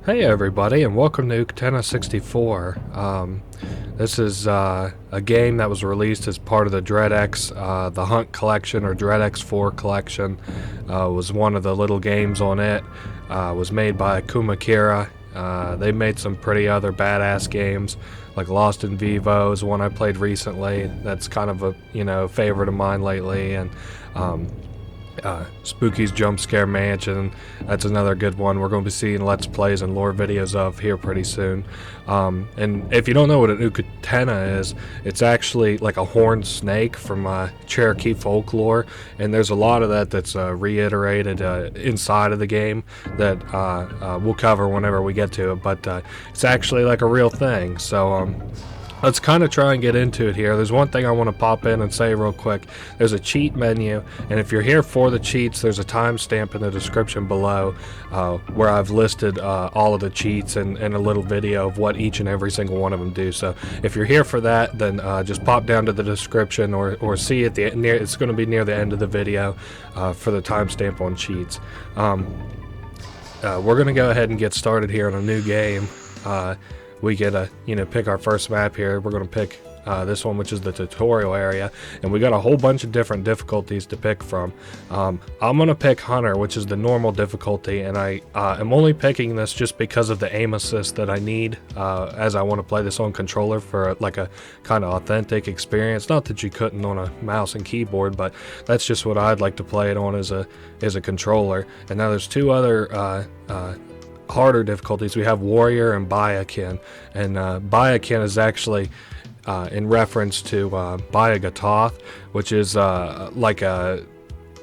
Hey everybody, and welcome to Uktena 64. This is a game that was released as part of the DreadX, the Hunt collection, or DreadX 4 collection. Was one of the little games on it. Was made by Akuma Kira. They made some pretty other badass games, like Lost in Vivo is one I played recently. That's kind of a favorite of mine lately, and Spooky's Jump Scare Mansion, that's another good one we're going to be seeing Let's Plays and lore videos of here pretty soon. And if you don't know what an Uktena is, it's actually like a horned snake from Cherokee folklore, and there's a lot of that that's reiterated inside of the game that we'll cover whenever we get to it, but it's actually like a real thing. So let's kind of try and get into it here. There's one thing I want to pop in and say real quick. There's a cheat menu, and if you're here for the cheats, there's a timestamp in the description below where I've listed all of the cheats and a little video of what each and every single one of them do. So if you're here for that, then just pop down to the description or see it it's going to be near the end of the video for the timestamp on cheats. We're going to go ahead and get started here on a new game. We get to pick our first map here. We're going to pick this one, which is the tutorial area, and we got a whole bunch of different difficulties to pick from. I'm going to pick Hunter, which is the normal difficulty, and I am only picking this just because of the aim assist that I need as I want to play this on controller for like a kind of authentic experience. Not that you couldn't on a mouse and keyboard, but that's just what I'd like to play it on as a controller. And now there's two other harder difficulties. We have Warrior and Byakin, and Byakin is actually in reference to Bayagatoth, which is like a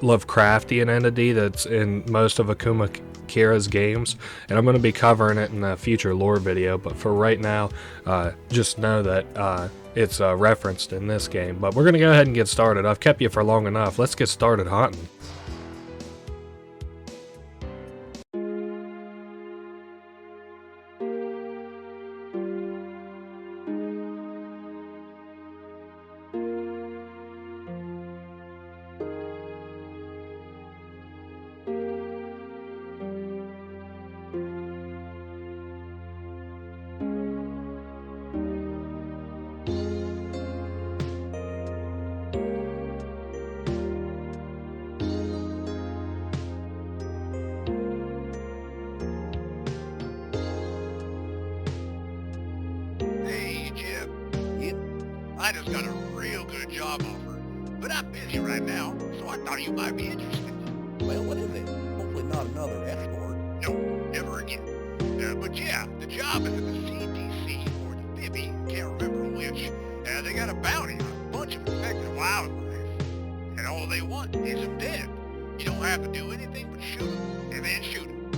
Lovecraftian entity that's in most of Akuma Kira's games, and I'm going to be covering it in a future lore video, but for right now just know that it's referenced in this game. But we're going to go ahead and get started. I've kept you for long enough. Let's get started hunting. I just got a real good job offer, but I'm busy right now, so I thought you might be interested. Well, what is it? Hopefully not another escort. No, never again. But yeah, the job is at the CDC, or the Fibby, can't remember which. They got a bounty on a bunch of infected wildlife, and all they want is them dead. You don't have to do anything but shoot them, and then shoot them.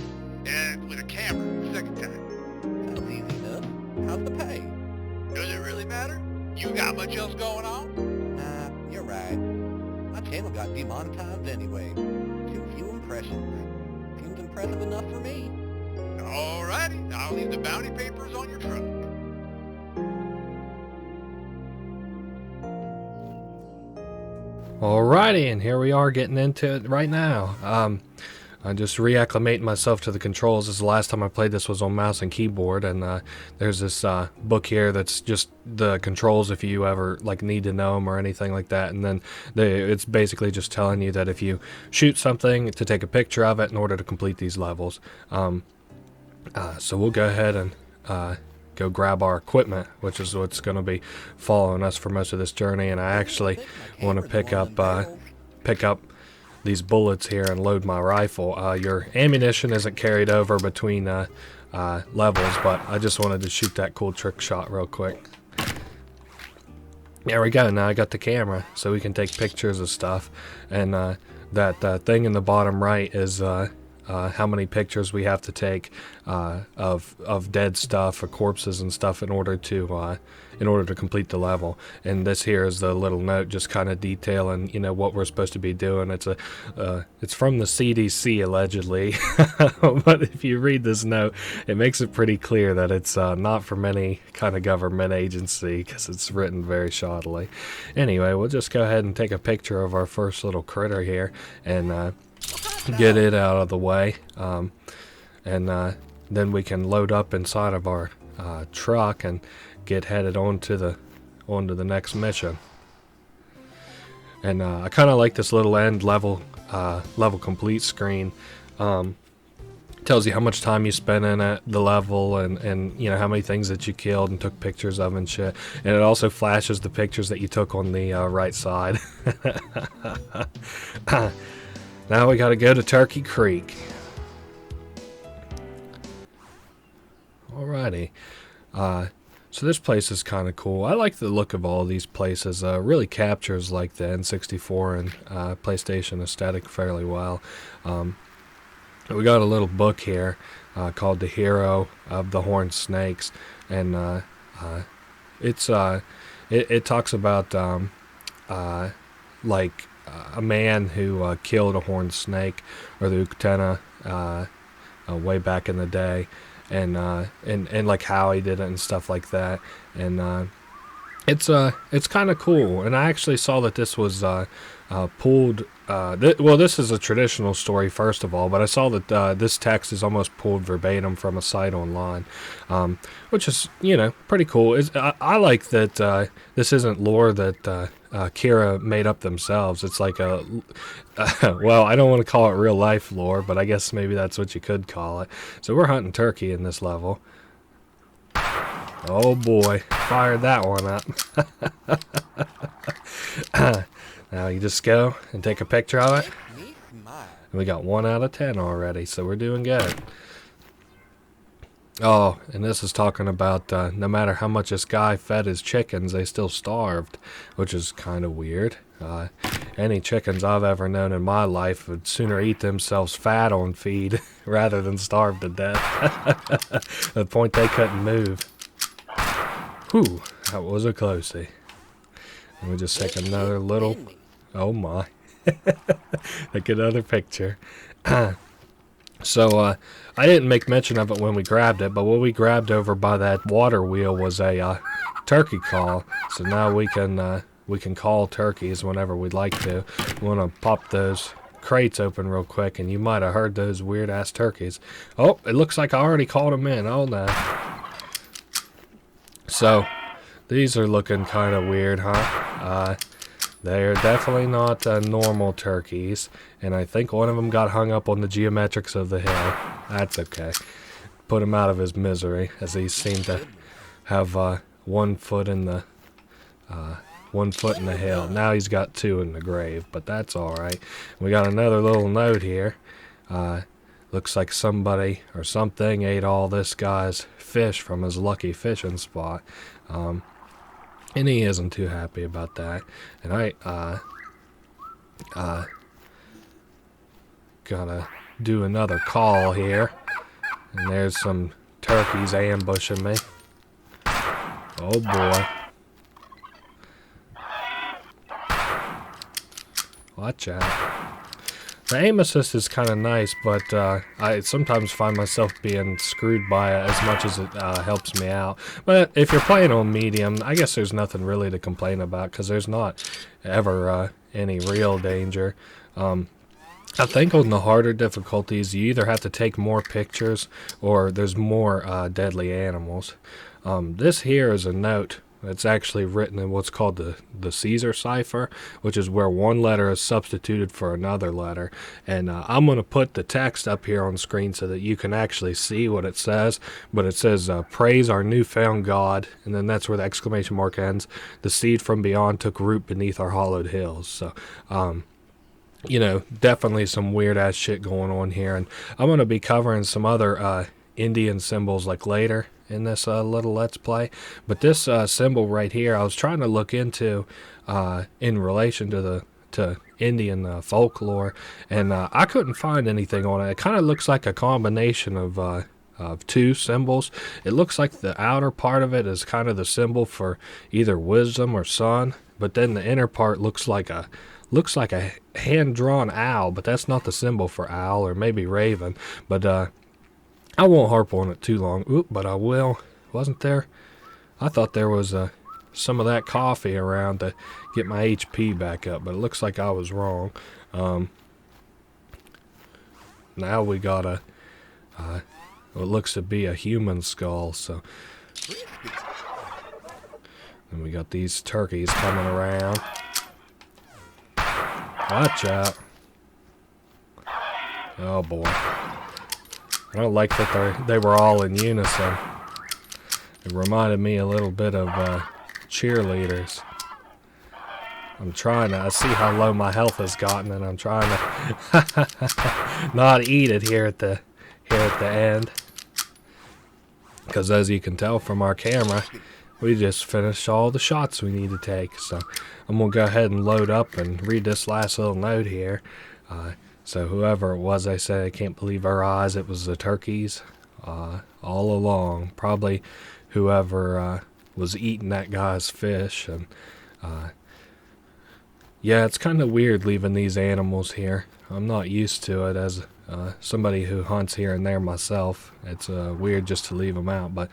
And with a camera, second time. Sounds easy enough. How's the pay? Does it really matter? You got much else going on? Nah, you're right. My channel got demonetized anyway. Too few impressions. Seems impressive enough for me. Alrighty, I'll leave the bounty papers on your truck. Alrighty, and here we are getting into it right now. I'm just reacclimating myself to the controls. This is the last time I played this was on mouse and keyboard, and there's this book here that's just the controls if you ever like need to know them or anything like that. And then it's basically just telling you that if you shoot something, to take a picture of it in order to complete these levels. So we'll go ahead and go grab our equipment, which is what's going to be following us for most of this journey. And I actually want to pick up these bullets here and load my rifle. Your ammunition isn't carried over between levels, but I just wanted to shoot that cool trick shot real quick. There we go. Now I got the camera, so we can take pictures of stuff. And that thing in the bottom right is how many pictures we have to take of dead stuff or corpses and stuff in order to complete the level. And this here is the little note just kind of detailing what we're supposed to be doing. It's from the CDC allegedly, but if you read this note, it makes it pretty clear that it's not from any kind of government agency, because it's written very shoddily. Anyway, we'll just go ahead and take a picture of our first little critter here and get it out of the way. And then we can load up inside of our truck and get headed onto the next mission. And I kind of like this little end level complete screen. Tells you how much time you spent in the level, and you know how many things that you killed and took pictures of and shit. And it also flashes the pictures that you took on the right side. Now we got to go to Turkey Creek. Alrighty. So this place is kind of cool. I like the look of all these places. Really captures like the N64 and PlayStation aesthetic fairly well. We got a little book here called The Hero of the Horned Snakes, and it talks about like a man who killed a horned snake, or the Uktena, way back in the day. And like how he did it and stuff like that, and it's kind of cool. And I actually saw that this was pulled. Well, this is a traditional story first of all, but I saw that this text is almost pulled verbatim from a site online, which is, you know, pretty cool. I like that this isn't lore that Kira made up themselves. It's like a well, I don't want to call it real life lore, but I guess maybe that's what you could call it. So we're hunting turkey in this level. Oh boy, fired that one up. Now you just go and take a picture of it. And we got 1 out of 10 already, so we're doing good. Oh, and this is talking about no matter how much this guy fed his chickens, they still starved, which is kind of weird. Any chickens I've ever known in my life would sooner eat themselves fat on feed rather than starve to death. The point they couldn't move. Whew, that was a closey. And we just take another little... Oh my. Take another picture. So, I didn't make mention of it when we grabbed it, but what we grabbed over by that water wheel was a turkey call. So now we can call turkeys whenever we'd like to. We want to pop those crates open real quick, and you might have heard those weird-ass turkeys. Oh, it looks like I already called them in. Oh, no. So, these are looking kind of weird, huh? They're definitely not normal turkeys, and I think one of them got hung up on the geometrics of the hill. That's okay. Put him out of his misery, as he seemed to have 1 foot in the 1 foot in the hill. Now he's got 2 in the grave, but that's all right. We got another little note here. Looks like somebody or something ate all this guy's fish from his lucky fishing spot. And he isn't too happy about that. And I gotta do another call here. And there's some turkeys ambushing me. Oh boy. Watch out. The aim assist is kind of nice, but I sometimes find myself being screwed by it as much as it helps me out. But if you're playing on medium, I guess there's nothing really to complain about, because there's not ever any real danger. I think on the harder difficulties, you either have to take more pictures or there's more deadly animals. This here is a note. It's actually written in what's called the Caesar cipher, which is where one letter is substituted for another letter. And I'm going to put the text up here on screen so that you can actually see what it says. But it says, praise our newfound God. And then that's where the exclamation mark ends. The seed from beyond took root beneath our hollowed hills. So, you know, definitely some weird-ass shit going on here. And I'm going to be covering some other Indian symbols like later in this little Let's Play. But this symbol right here, I was trying to look into in relation to Indian folklore, and I couldn't find anything on it. It kind of looks like a combination of 2 symbols. It looks like the outer part of it is kind of the symbol for either wisdom or sun, but then the inner part looks like a hand-drawn owl, but that's not the symbol for owl, or maybe raven. But I won't harp on it too long. Oop, but I will. Wasn't there? I thought there was some of that coffee around to get my HP back up, but it looks like I was wrong. Now we gotta what looks to be a human skull. So, and we got these turkeys coming around. Watch out. Oh boy. I don't like that they were all in unison. It reminded me a little bit of cheerleaders. I see how low my health has gotten, and I'm trying to not eat it here at the end. Because as you can tell from our camera, we just finished all the shots we need to take. So I'm going to go ahead and load up and read this last little note here. So whoever it was, I said, I can't believe our eyes. It was the turkeys all along. Probably whoever was eating that guy's fish. And yeah, it's kind of weird leaving these animals here. I'm not used to it as somebody who hunts here and there myself. It's weird just to leave them out. But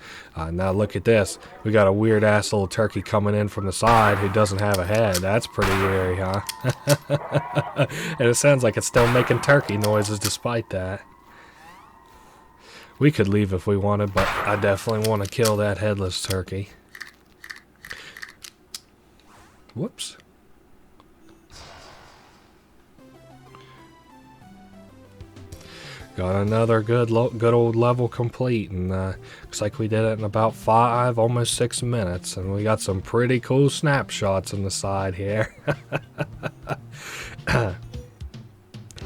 now look at this. We got a weird ass little turkey coming in from the side who doesn't have a head. That's pretty eerie, huh? And it sounds like it's still making turkey noises despite that. We could leave if we wanted, but I definitely want to kill that headless turkey. Whoops. Got another good old level complete, and looks like we did it in about 5, almost 6 minutes, and we got some pretty cool snapshots on the side here.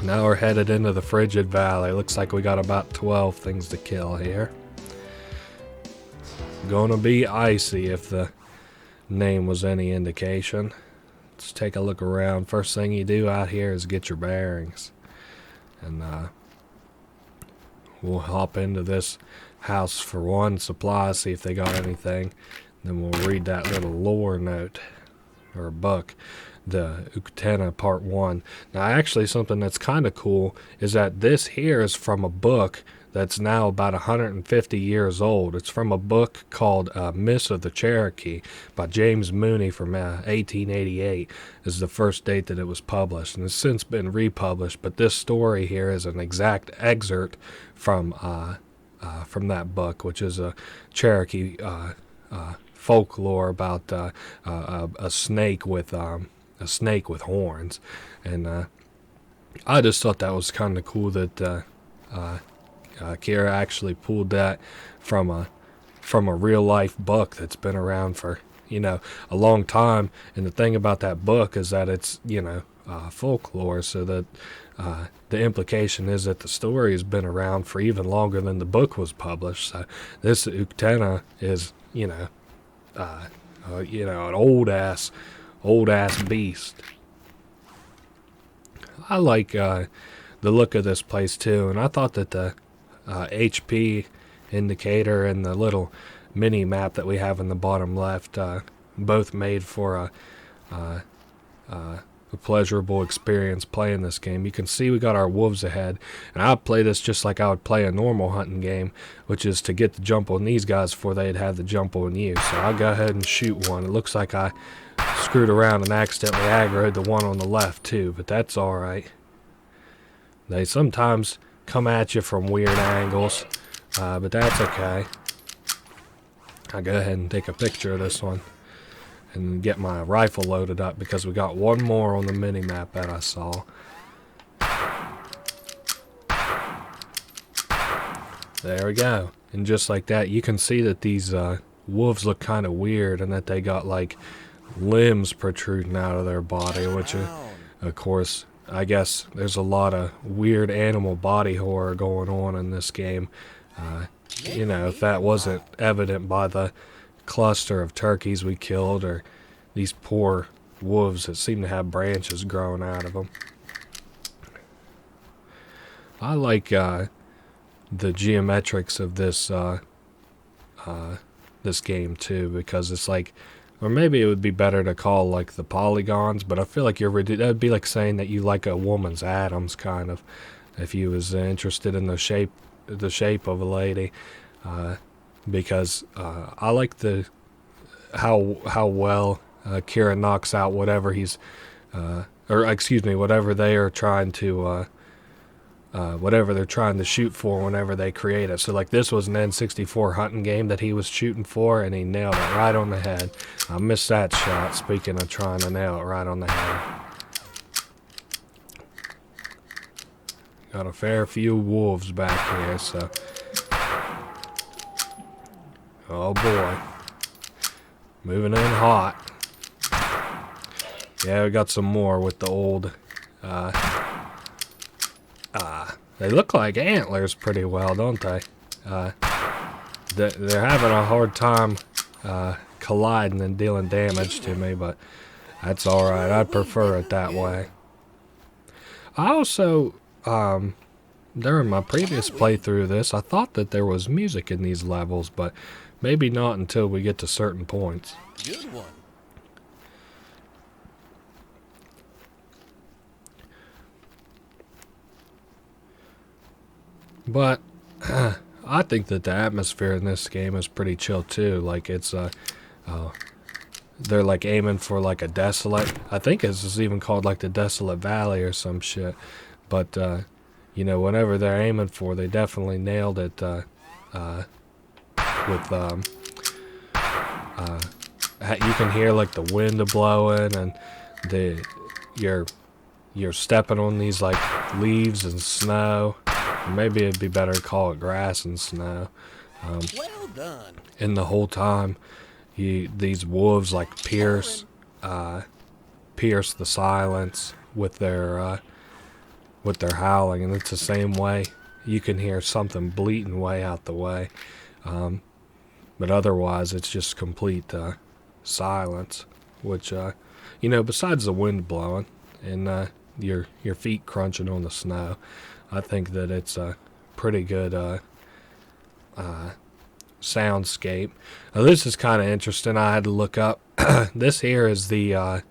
Now we're headed into the Frigid Valley. Looks like we got about 12 things to kill here. Gonna be icy if the name was any indication. Let's take a look around. First thing you do out here is get your bearings, and we'll hop into this house for one, supplies, see if they got anything. Then we'll read that little lore note, or book, the Uktena Part 1. Now actually something that's kind of cool is that this here is from a book that's now about 150 years old. It's from a book called Myths of the Cherokee by James Mooney from 1888 is the first date that it was published, and it's since been republished, but this story here is an exact excerpt from that book, which is a Cherokee folklore about a snake with horns. And I just thought that was kind of cool that Kira actually pulled that from a real life book that's been around for a long time. And the thing about that book is that it's folklore, so that the implication is that the story has been around for even longer than the book was published. So this Uktena is an old ass beast. I like the look of this place too, and I thought that the HP indicator and the little mini map that we have in the bottom left both made for a pleasurable experience playing this game. You can see we got our wolves ahead, and I play this just like I would play a normal hunting game, which is to get the jump on these guys before they'd have the jump on you. So I'll go ahead and shoot one. It looks like I screwed around and accidentally aggroed the one on the left too, but that's alright. They sometimes come at you from weird angles, but that's okay. I'll go ahead and take a picture of this one and get my rifle loaded up, because we got one more on the mini-map that I saw. There we go. And just like that, you can see that these wolves look kind of weird, and that they got like limbs protruding out of their body, which of course, I guess there's a lot of weird animal body horror going on in this game. If that wasn't evident by the cluster of turkeys we killed, or these poor wolves that seem to have branches growing out of them. I like the geometrics of this game too, because it's like, or maybe it would be better to call like the polygons, but I feel like that'd be like saying that you like a woman's atoms, kind of, if you was interested in the shape of a lady, because I like how well Kira knocks out whatever whatever they are trying to whatever they're trying to shoot for whenever they create it. So like this was an N64 hunting game that he was shooting for, and he nailed it right on the head. I missed that shot, speaking of trying to nail it right on the head. Got a fair few wolves back here, so... Oh boy. Moving in hot. Yeah, we got some more with the old... they look like antlers pretty well, don't they? They're having a hard time colliding and dealing damage to me, but that's alright. I'd prefer it that way. I also, during my previous playthrough of this, I thought that there was music in these levels, but maybe not until we get to certain points. Good one. But I think that the atmosphere in this game is pretty chill too. Like it's they're like aiming for like a desolate. I think it's even called like the Desolate Valley or some shit. But you know, whenever they're aiming for, they definitely nailed it. With you can hear like the wind blowing, and you're stepping on these like leaves and snow. Maybe it'd be better to call it grass and snow. Well done. And the whole time, these wolves like pierce the silence with their howling, and it's the same way. You can hear something bleating way out the way, but otherwise it's just complete silence. Which you know, besides the wind blowing and your feet crunching on the snow, I think that it's a pretty good soundscape. Now, this is kind of interesting. I had to look up. This here is the,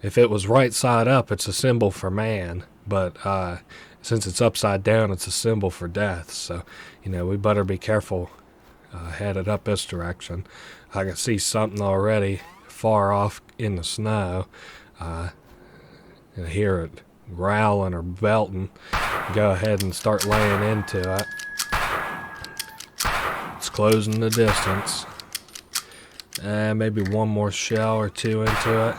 if it was right side up, it's a symbol for man. But since it's upside down, it's a symbol for death. So, you know, we better be careful headed up this direction. I can see something already far off in the snow. And hear it growling or belting. Go ahead and start laying into it. It's closing the distance. Maybe one more shell or two into it.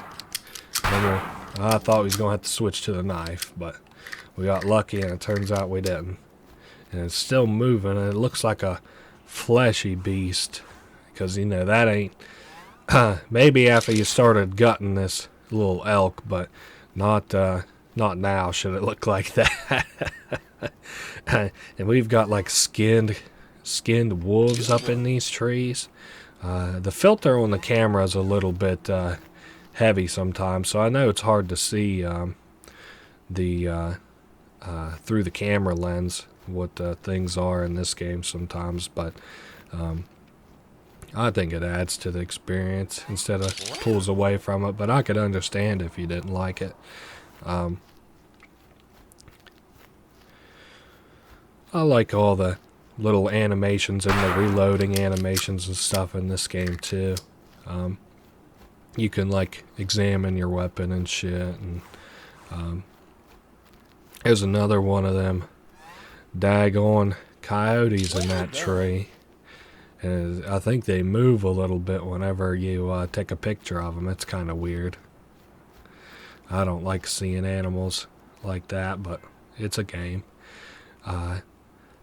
Then I thought we was going to have to switch to the knife, but we got lucky and it turns out we didn't. And it's still moving, and it looks like a fleshy beast. Because, you know, that ain't... maybe after you started gutting this little elk, but not now should it look like that. And we've got like skinned wolves up in these trees. The filter on the camera is a little bit heavy sometimes, so I know it's hard to see through the camera lens what things are in this game sometimes, but I think it adds to the experience instead of pulls away from it. But I could understand if you didn't like it. I like all the little animations and the reloading animations and stuff in this game too. You can like examine your weapon and shit, and there's another one of them daggone coyotes in that tree, and I think they move a little bit whenever you take a picture of them. It's kind of weird. I don't like seeing animals like that, but it's a game.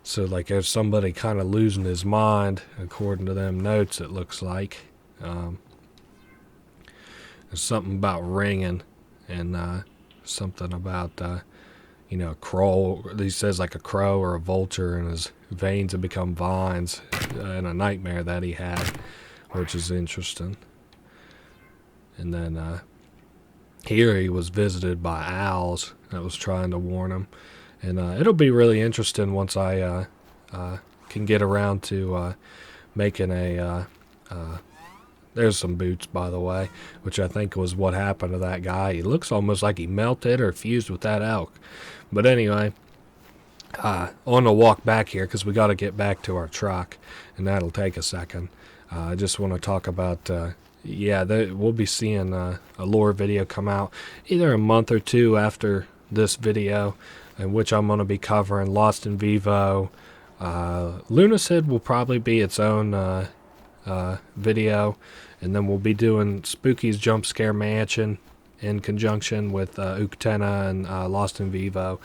So like there's somebody kind of losing his mind, according to them notes, it looks like. There's something about ringing, and something about, you know, a crow. He says like a crow or a vulture, and his veins have become vines in a nightmare that he had, which is interesting. And then here he was visited by owls that was trying to warn him. And it'll be really interesting once I can get around to making a... there's some boots, by the way, which I think was what happened to that guy. He looks almost like he melted or fused with that elk. But anyway, on the walk back here, because we got to get back to our truck, and that'll take a second. I just want to talk about... yeah, we'll be seeing a lore video come out either a month or two after this video. in which I'm going to be covering Lost in Vivo. Lunacid will probably be its own video, and then we'll be doing Spooky's Jump Scare Mansion in conjunction with Uktena and Lost in Vivo.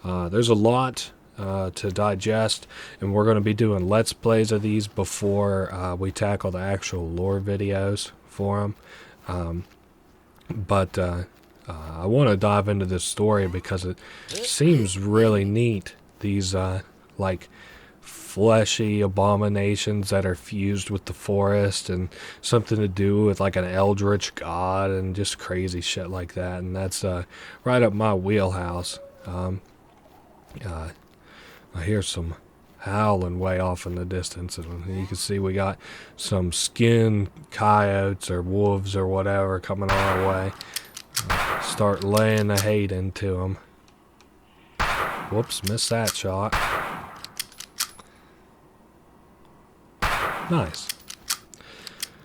There's a lot to digest, and we're going to be doing Let's Plays of these before we tackle the actual lore videos for them. But I want to dive into this story because it seems really neat. These like fleshy abominations that are fused with the forest, and something to do with like an eldritch god and just crazy shit like that. And that's right up my wheelhouse. I hear some howling way off in the distance, and you can see we got some skinned coyotes or wolves or whatever coming our way. Start laying the hate into them. Whoops, missed that shot. Nice.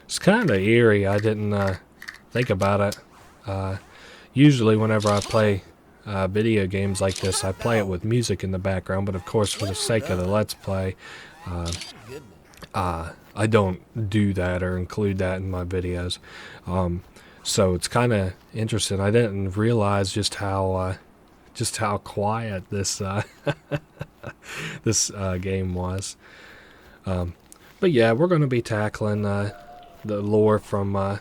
It's kind of eerie. I didn't think about it. Usually whenever I play video games like this, I play it with music in the background, but of course for the sake of the Let's Play, I don't do that or include that in my videos. So it's kind of interesting. I didn't realize just how quiet this this game was. But yeah, we're going to be tackling the lore from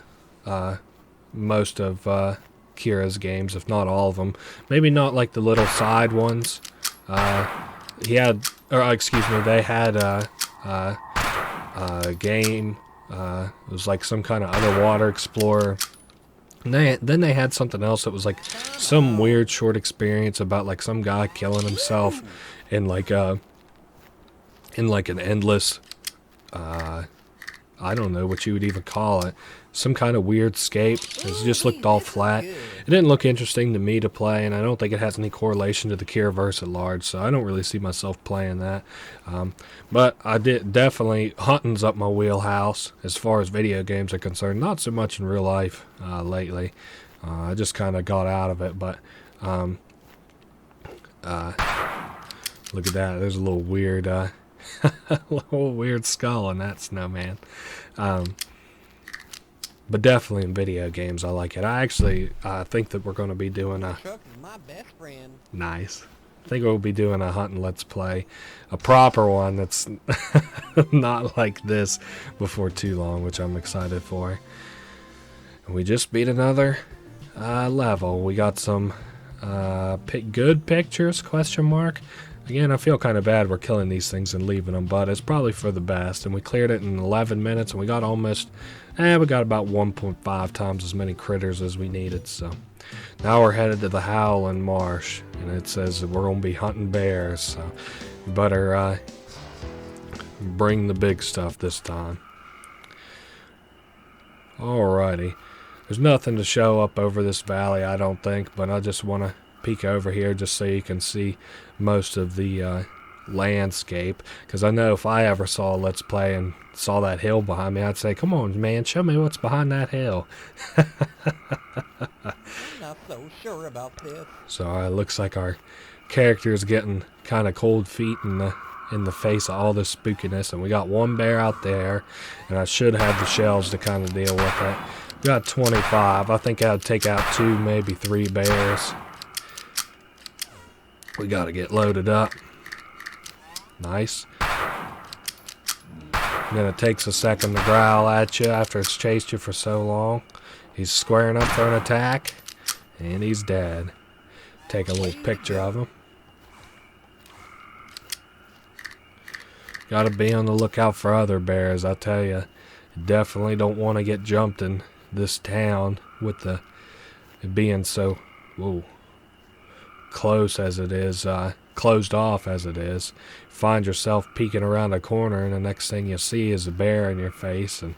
most of Kira's games, if not all of them. Maybe not like the little side ones. They had a game. It was like some kind of underwater explorer. And then they had something else that was like some weird short experience about like some guy killing himself in like an endless, I don't know what you would even call it. Some kind of weird scape. It just looked all flat. It didn't look interesting to me to play, and I don't think it has any correlation to the Kiraverse at large, so I don't really see myself playing that. But I did definitely, hunting's up my wheelhouse as far as video games are concerned. Not so much in real life lately. I just kind of got out of it, but look at that. There's a little weird, little weird skull in that snowman. But definitely in video games, I like it. I actually think that we're going to be doing a... Nice. I think we'll be doing a hunting Let's Play. A proper one that's not like this before too long, which I'm excited for. And we just beat another level. We got some good pictures, question mark. Again, I feel kind of bad we're killing these things and leaving them, but it's probably for the best. And we cleared it in 11 minutes, and we got almost... we got about 1.5 times as many critters as we needed, so... Now we're headed to the Howling Marsh, and it says that we're going to be hunting bears, so... You better, bring the big stuff this time. Alrighty. There's nothing to show up over this valley, I don't think, but I just want to peek over here just so you can see most of the landscape, because I know if I ever saw a Let's Play and saw that hill behind me, I'd say, come on man, show me what's behind that hill. I'm not so sure about this. So it looks like our character is getting kind of cold feet in the face of all this spookiness, and we got one bear out there, and I should have the shells to kind of deal with it. We got 25. I think I'd take out 2, maybe 3 bears. We got to get loaded up. Nice. And then it takes a second to growl at you after it's chased you for so long. He's squaring up for an attack, and he's dead. Take a little picture of him. Gotta be on the lookout for other bears, I tell you. Definitely don't want to get jumped in this town with it being so close as it is, closed off as it is. Find yourself peeking around a corner, and the next thing you see is a bear in your face, and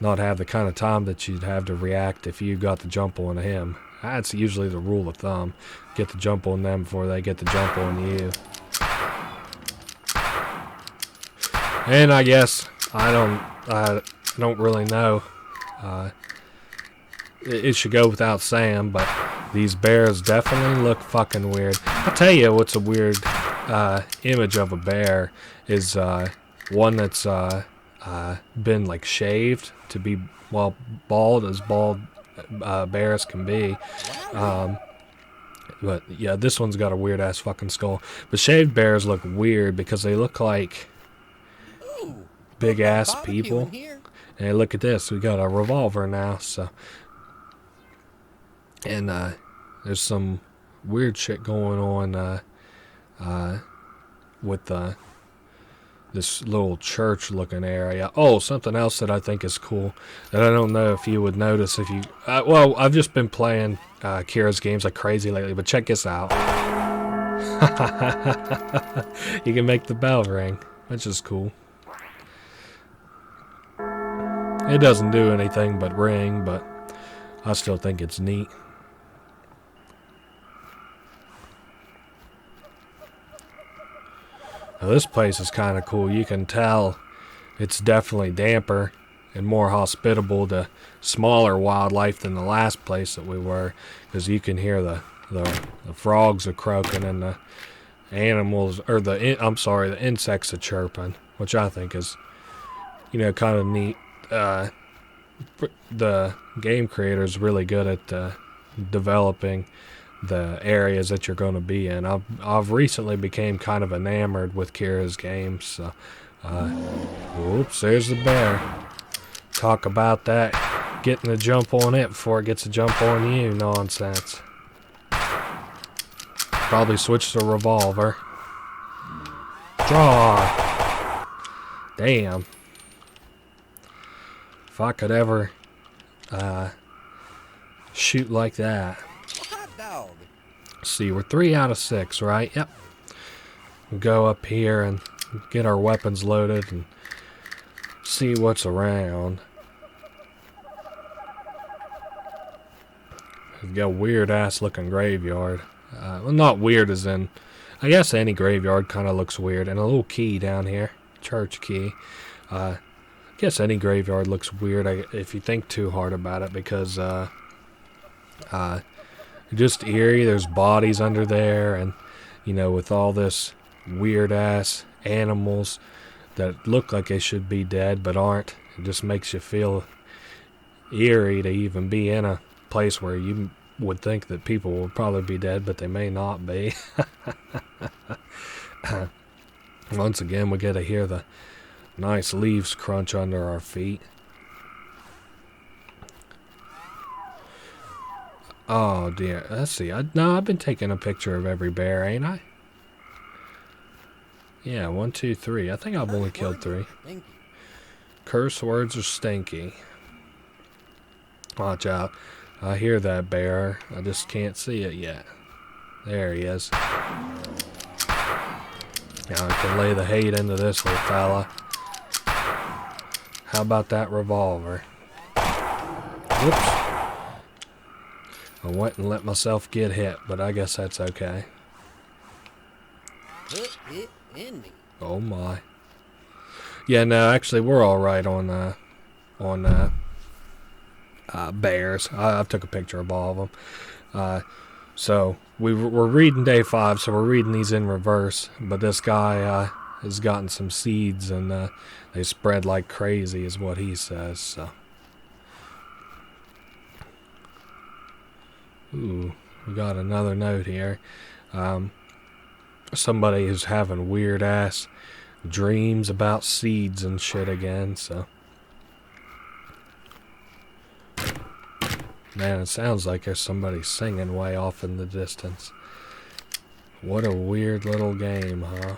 not have the kind of time that you'd have to react if you got the jump on him. That's usually the rule of thumb. Get the jump on them before they get the jump on you. And I guess I don't really know. It should go without saying, but These bears definitely look fucking weird. I'll tell you what's a weird image of a bear is one that's been like shaved to be, well, bald as bald bears can be. But yeah, this one's got a weird ass fucking skull. But shaved bears look weird because they look like big ass people. And look at this, we got a revolver now, so. And there's some weird shit going on with this little church looking area. Oh, something else that I think is cool that I don't know if you would notice if you well, I've just been playing Kira's games like crazy lately, but check this out. You can make the bell ring, which is cool. It doesn't do anything but ring, but I still think it's neat. Now, this place is kind of cool. You can tell it's definitely damper and more hospitable to smaller wildlife than the last place that we were, because you can hear the frogs are croaking and the animals, or the insects are chirping, which I think is, kind of neat. The game creator is really good at developing the areas that you're going to be in. I've recently became kind of enamored with Kira's games. So, oops, there's the bear. Talk about that, getting a jump on it before it gets a jump on you nonsense. Probably switch to revolver. Draw. Damn. If I could ever shoot like that. See, we're 3 out of 6, right? Yep. We'll go up here and get our weapons loaded and see what's around. We've got a weird ass looking graveyard. Well, not weird as in, I guess any graveyard kind of looks weird. And a little key down here, church key. I guess any graveyard looks weird if you think too hard about it, because just eerie. There's bodies under there, and with all this weird ass animals that look like they should be dead but aren't. It just makes you feel eerie to even be in a place where you would think that people would probably be dead, but they may not be. Once again, we get to hear the nice leaves crunch under our feet. Oh dear, let's see. I've been taking a picture of every bear, ain't I? Yeah, 1, 2, 3. I think I've only killed 3. Curse words are stinky. Watch out. I hear that bear. I just can't see it yet. There he is. Now I can lay the hate into this little fella. How about that revolver? Whoops. I went and let myself get hit, but I guess that's okay. Put it in me. Oh my. Yeah, no, actually we're all right on bears. I took a picture of all of them. So we're reading day 5, so we're reading these in reverse. But this guy has gotten some seeds, and they spread like crazy, is what he says. So. Ooh, we got another note here. Somebody is having weird ass dreams about seeds and shit again, so. Man, it sounds like there's somebody singing way off in the distance. What a weird little game, huh?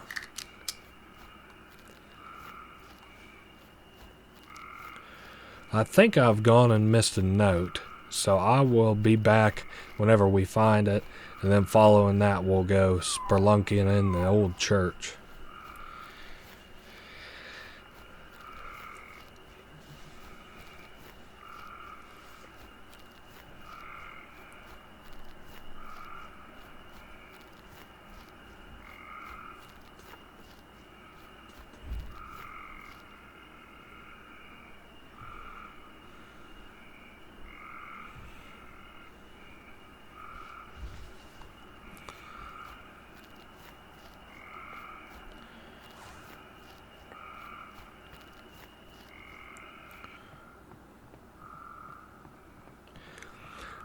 I think I've gone and missed a note. So I will be back whenever we find it, and then following that we'll go spelunking in the old church.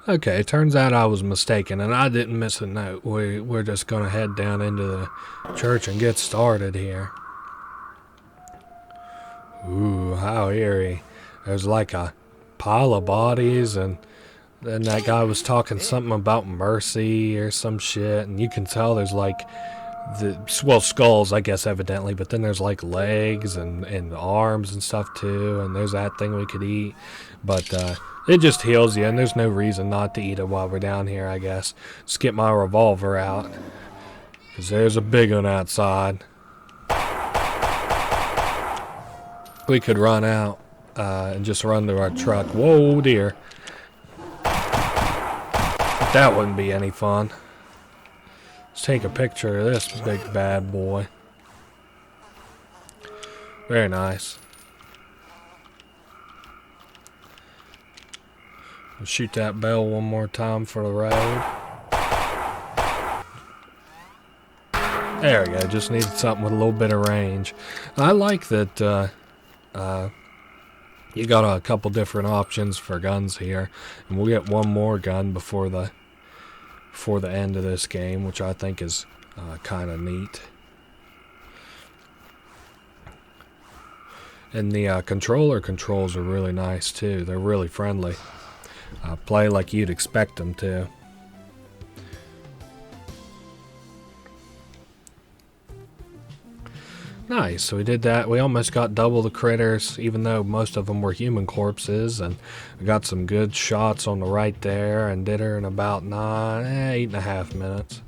Okay, it turns out I was mistaken, and I didn't miss a note. We're just gonna head down into the church and get started here. Ooh, how eerie. There's like a pile of bodies, and then that guy was talking something about mercy or some shit, and you can tell there's like skulls, I guess, evidently, but then there's like legs and arms and stuff too, and there's that thing we could eat, but it just heals you, and there's no reason not to eat it while we're down here, I guess. Just get my revolver out, because there's a big one outside. We could run out and just run to our truck. Whoa, dear. That wouldn't be any fun. Let's take a picture of this big bad boy. Very nice. We'll shoot that bell one more time for the road. There we go. Just needed something with a little bit of range. I like that you got a couple different options for guns here, and we'll get one more gun before the end of this game, which I think is kind of neat. And the controller controls are really nice too. They're really friendly. Play like you'd expect them to. Nice, so we did that. We almost got double the critters, even though most of them were human corpses, and we got some good shots on the right there, and did her in about 8.5 minutes.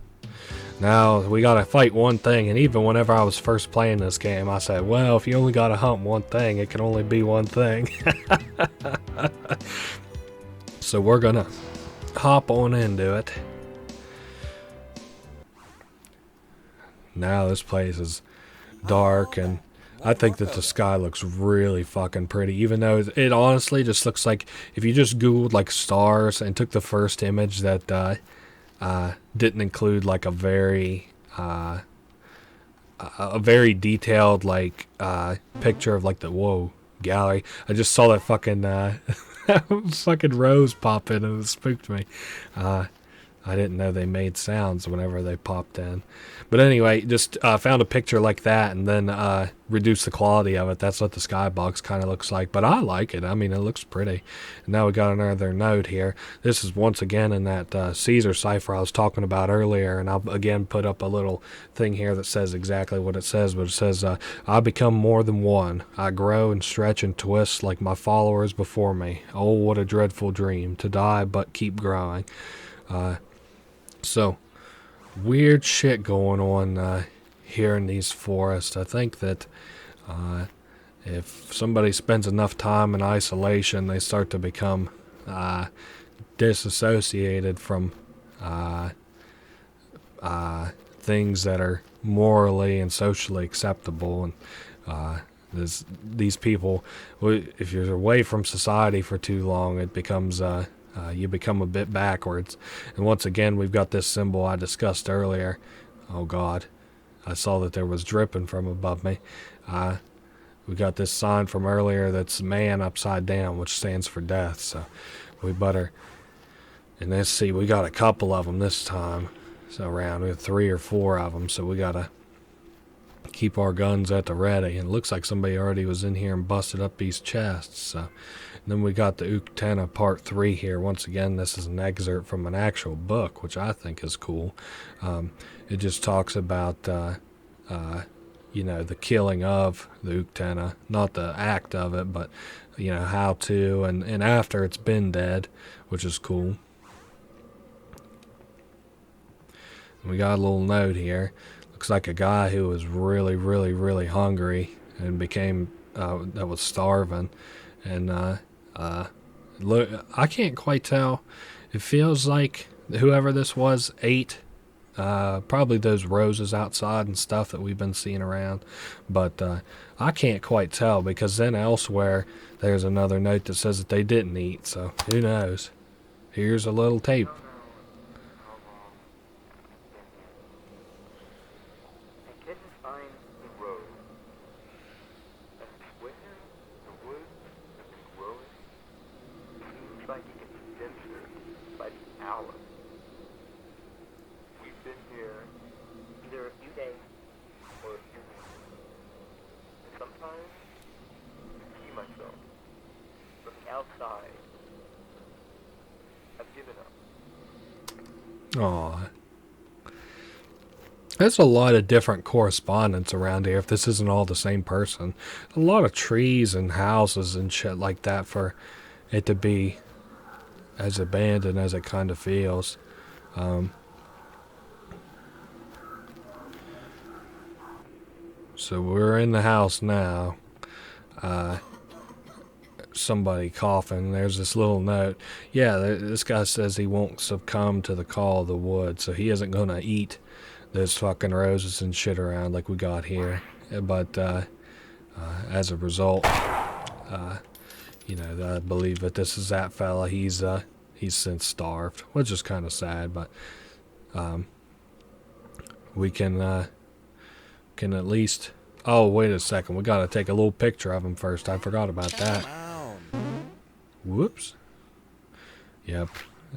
Now, we gotta fight one thing, and even whenever I was first playing this game, I said, well, if you only gotta hunt one thing, it can only be one thing. So we're gonna hop on into it. Now this place is dark, and I think that the sky looks really fucking pretty, even though it honestly just looks like if you just googled like stars and took the first image that didn't include like a very detailed like picture of like the gallery. I just saw that fucking fucking rose pop in, and it spooked me. I didn't know they made sounds whenever they popped in. But anyway, just found a picture like that and then reduced the quality of it. That's what the skybox kind of looks like. But I like it. I mean, it looks pretty. And now we got another note here. This is once again in that Caesar cipher I was talking about earlier. And I'll again put up a little thing here that says exactly what it says. But it says, I become more than one. I grow and stretch and twist like my followers before me. Oh, what a dreadful dream. To die but keep growing. So, weird shit going on here in these forests. I think that if somebody spends enough time in isolation, they start to become disassociated from things that are morally and socially acceptable. And these people, if you're away from society for too long, it becomes you become a bit backwards. And once again, we've got this symbol I discussed earlier. Oh God, I saw that there was dripping from above me. We got this sign from earlier that's man upside down, which stands for death. So we better, and let's see, we got a couple of them this time. So around, we have 3 or 4 of them. So we gotta keep our guns at the ready. And it looks like somebody already was in here and busted up these chests. So. Then we got the Uktena Part 3 here. Once again, this is an excerpt from an actual book, which I think is cool. It just talks about, you know, the killing of the Uktena. Not the act of it, but, you know, how to, and after it's been dead, which is cool. We got a little note here. Looks like a guy who was really, really, really hungry and became, that was starving. And, look, I can't quite tell. It feels like whoever this was ate probably those roses outside and stuff that we've been seeing around. But I can't quite tell, because then elsewhere there's another note that says that they didn't eat. So who knows? Here's a little tape. zone. From the outside, I've given up. Aw. There's a lot of different correspondence around here if this isn't all the same person. A lot of trees and houses and shit like that for it to be as abandoned as it kind of feels. So we're in the house now. Somebody coughing. There's this little note. Yeah, this guy says he won't succumb to the call of the wood, so he isn't gonna eat those fucking roses and shit around like we got here. But as a result, you know, I believe that this is that fella. He's since starved, which is kind of sad. But we can at least. Oh, wait a second. We gotta take a little picture of him first. I forgot about that. Whoops. Yep.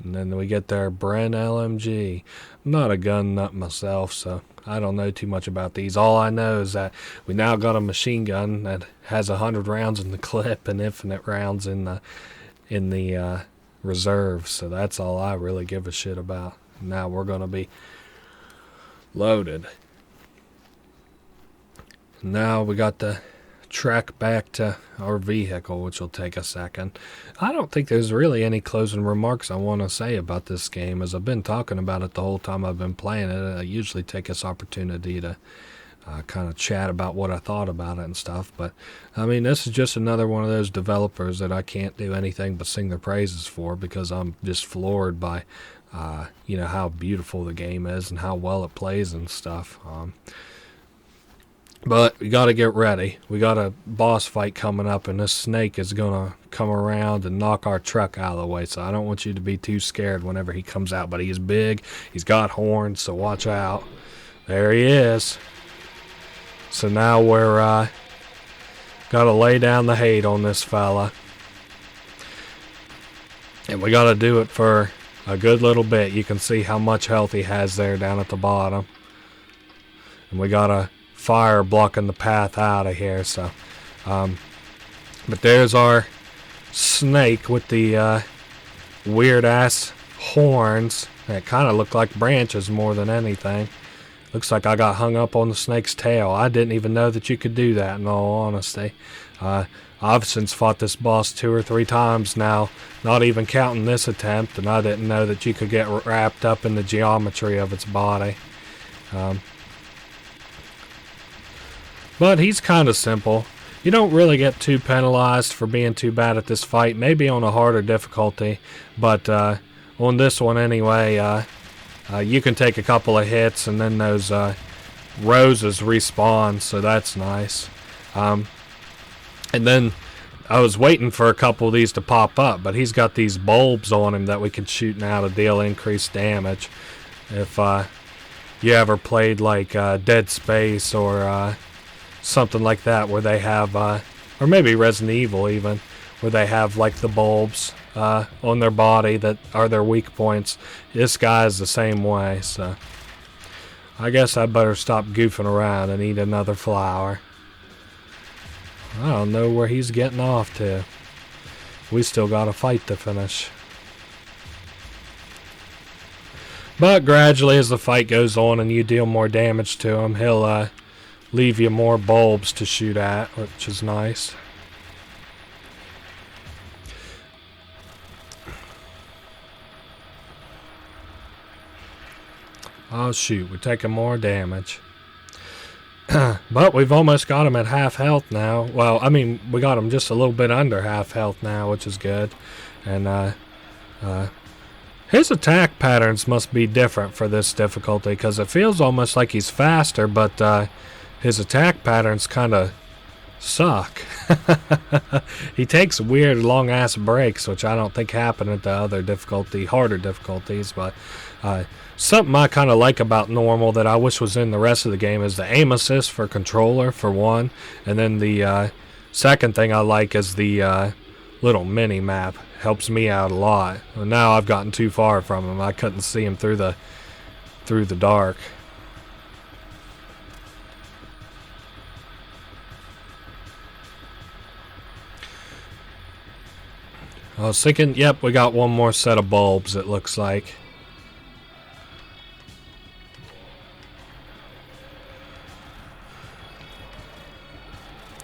And then we get their Bren LMG. I'm not a gun nut myself, so I don't know too much about these. All I know is that we now got a machine gun that has 100 rounds in the clip and infinite rounds in the reserve. So that's all I really give a shit about. Now we're gonna be loaded. Now we got to trek back to our vehicle, which will take a second. I don't think there's really any closing remarks I want to say about this game, as I've been talking about it the whole time I've been playing it. I usually take this opportunity to kind of chat about what I thought about it and stuff. But, I mean, this is just another one of those developers that I can't do anything but sing their praises for, because I'm just floored by, you know, how beautiful the game is and how well it plays and stuff. But we got to get ready. We got a boss fight coming up, and this snake is going to come around and knock our truck out of the way. So I don't want you to be too scared whenever he comes out. But he's big. He's got horns, so watch out. There he is. So now we're got to lay down the hate on this fella. And we got to do it for a good little bit. You can see how much health he has there down at the bottom. And we got to fire blocking the path out of here, so but there's our snake with the weird ass horns that kind of look like branches more than anything. Looks like I got hung up on the snake's tail. I didn't even know that you could do that, in all honesty. I've since fought this boss 2 or 3 times now, not even counting this attempt, and I didn't know that you could get wrapped up in the geometry of its body. But he's kind of simple. You don't really get too penalized for being too bad at this fight. Maybe on a harder difficulty, but on this one anyway, you can take a couple of hits and then those roses respawn, so that's nice. And then I was waiting for a couple of these to pop up, but he's got these bulbs on him that we can shoot now to deal increased damage. If you ever played like Dead Space or something like that, where they have, or maybe Resident Evil even, where they have like the bulbs on their body that are their weak points. This guy is the same way, so I guess I better stop goofing around and eat another flower. I don't know where he's getting off to. We still got a fight to finish. But gradually, as the fight goes on and you deal more damage to him, he'll leave you more bulbs to shoot at, which is nice. Oh shoot, we're taking more damage. But we've almost got him at half health now. Well, I mean, we got him just a little bit under half health now, which is good. And his attack patterns must be different for this difficulty, because it feels almost like he's faster, but his attack patterns kind of suck. He takes weird long ass breaks, which I don't think happen at the other harder difficulties. But something I kind of like about normal that I wish was in the rest of the game is the aim assist for controller, for one. And then the second thing I like is the little mini map. Helps me out a lot. Well, now I've gotten too far from him. I couldn't see him through the dark. I was thinking, yep, we got one more set of bulbs, it looks like.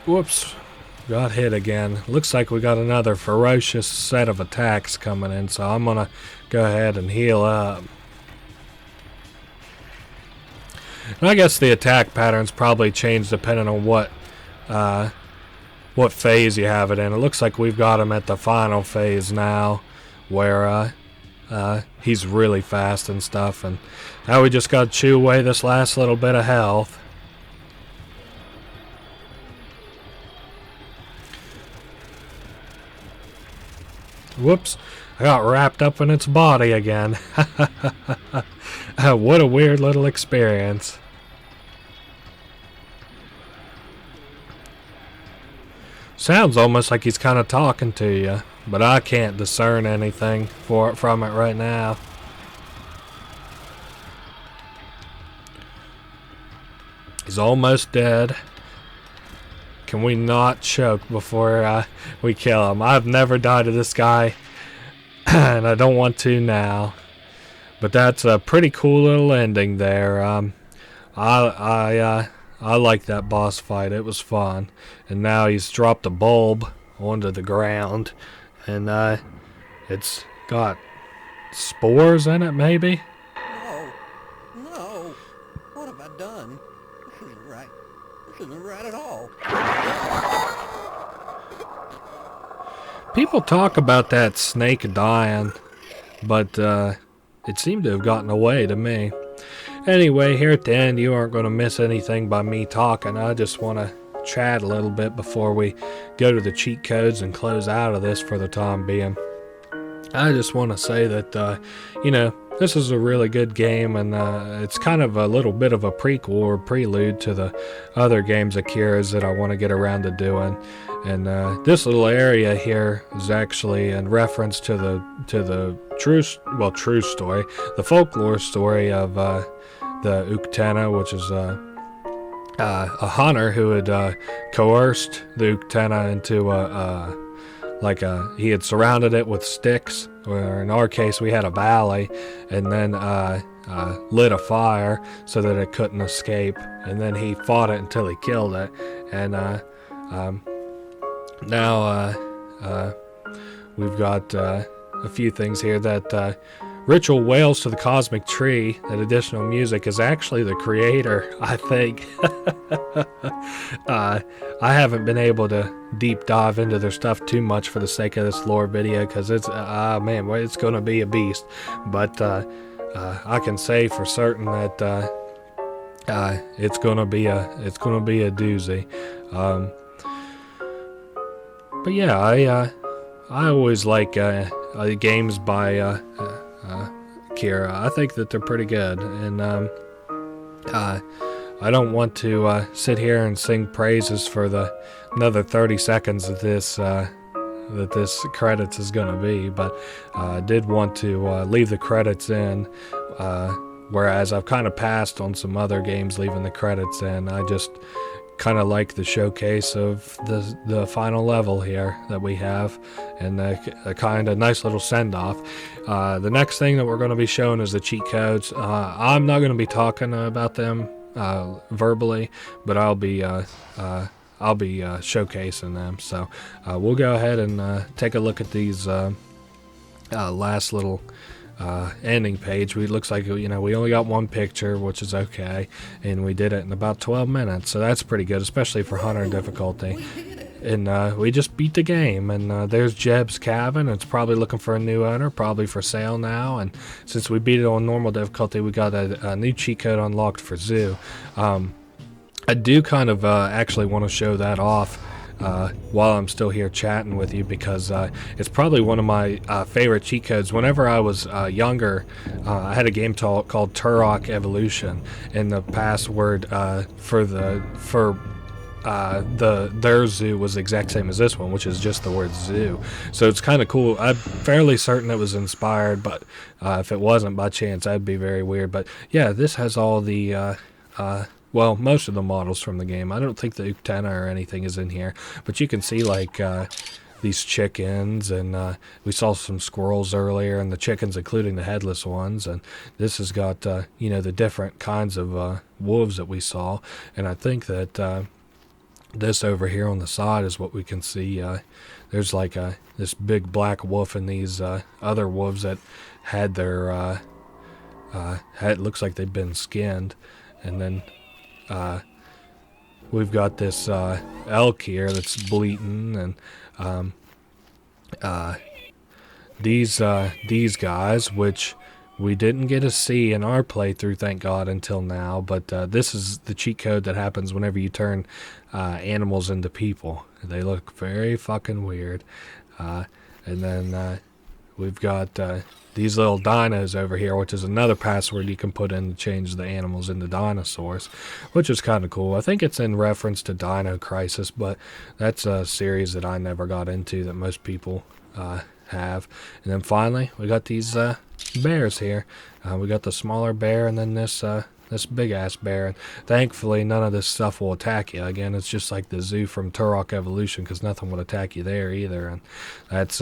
Whoops. Got hit again. Looks like we got another ferocious set of attacks coming in, so I'm gonna go ahead and heal up. And I guess the attack patterns probably change depending on what phase you have it in. It looks like we've got him at the final phase now, where he's really fast and stuff, and now we just gotta chew away this last little bit of health. Whoops, I got wrapped up in its body again. What a weird little experience. Sounds almost like he's kind of talking to you, but I can't discern anything from it right now. He's almost dead. Can we not choke before we kill him? I've never died to this guy, and I don't want to now. But that's a pretty cool little ending there. I like that boss fight. It was fun. And now he's dropped a bulb onto the ground, and it's got spores in it, maybe? No. What have I done? This isn't right. This isn't right at all. People talk about that snake dying, but it seemed to have gotten away to me. Anyway, here at the end, you aren't going to miss anything by me talking. I just want to chat a little bit before we go to the cheat codes and close out of this for the time being. I just want to say that, this is a really good game, and it's kind of a little bit of a prequel or prelude to the other games of Kira's that I want to get around to doing. And this little area here is actually in reference to the true story, the folklore story of the Uktena, which is a hunter who had coerced the Uktena into he had surrounded it with sticks, or in our case we had a valley, and then lit a fire so that it couldn't escape, and then he fought it until he killed it. And now we've got a few things here that Ritual Wails to the Cosmic Tree, that additional music, is actually the creator, I think. I haven't been able to deep dive into their stuff too much for the sake of this lore video, because it's, man, it's going to be a beast. But I can say for certain that it's going to be a doozy. But yeah, I always like games by Kira. I think that they're pretty good, and I don't want to sit here and sing praises for the another 30 seconds that this credits is going to be, but I did want to leave the credits in, whereas I've kind of passed on some other games leaving the credits in. I just kind of like the showcase of the final level here that we have, and a kind of nice little send-off. The next thing that we're going to be showing is the cheat codes. I'm not going to be talking about them verbally, but I'll be showcasing them. So we'll go ahead and take a look at these last little ending page. It looks like, we only got one picture, which is okay, and we did it in about 12 minutes, so that's pretty good, especially for Hunter difficulty. And we just beat the game, and there's Jebs Cabin. It's probably looking for a new owner, probably for sale now, and since we beat it on normal difficulty, we got a new cheat code unlocked for Zoo. I do kind of actually want to show that off while I'm still here chatting with you, because it's probably one of my favorite cheat codes. Whenever I was younger, I had a game called Turok Evolution, and the password for their zoo was the exact same as this one, which is just the word zoo. So it's kind of cool. I'm fairly certain it was inspired, but if it wasn't by chance, that'd be very weird. But yeah, this has all the well, most of the models from the game. I don't think the Uktena or anything is in here, but you can see like these chickens, and we saw some squirrels earlier, and the chickens, including the headless ones. And this has got the different kinds of wolves that we saw. And I think that this over here on the side is what we can see. There's like this big black wolf and these other wolves that had their looks like they've been skinned. And then we've got this elk here that's bleating, and these guys, which we didn't get to see in our playthrough, thank God, until now. But this is the cheat code that happens whenever you turn animals into people. They look very fucking weird. And then we've got these little dinos over here, which is another password you can put in to change the animals into dinosaurs, which is kind of cool. I think it's in reference to Dino Crisis, but that's a series that I never got into that most people have. And then finally, we got these bears here. We got the smaller bear, and then this big ass bear. And thankfully, none of this stuff will attack you. Again, it's just like the zoo from Turok Evolution, because nothing would attack you there either. And that's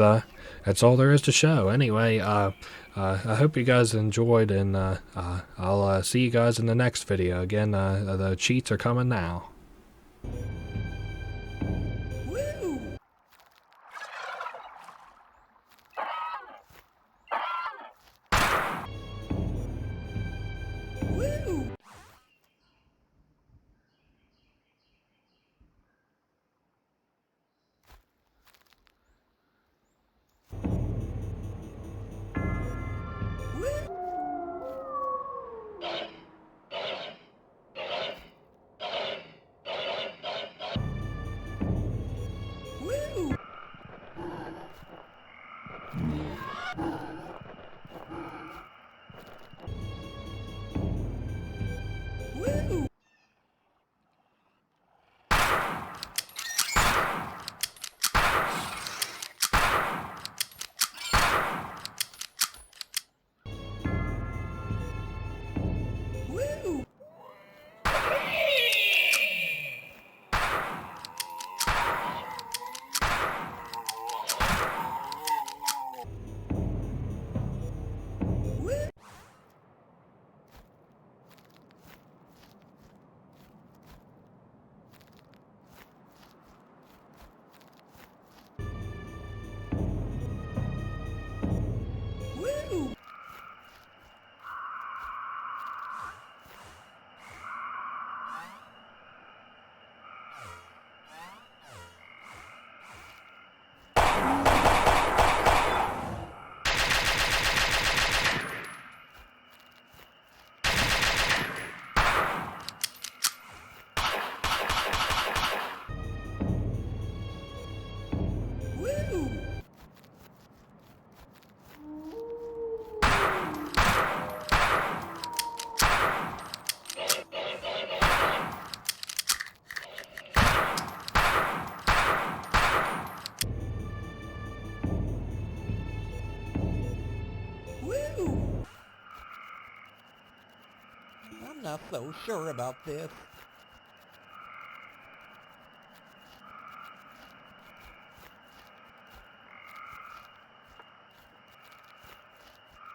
all there is to show. Anyway, I hope you guys enjoyed, and I'll see you guys in the next video. Again, the cheats are coming now. I'm not so sure about this.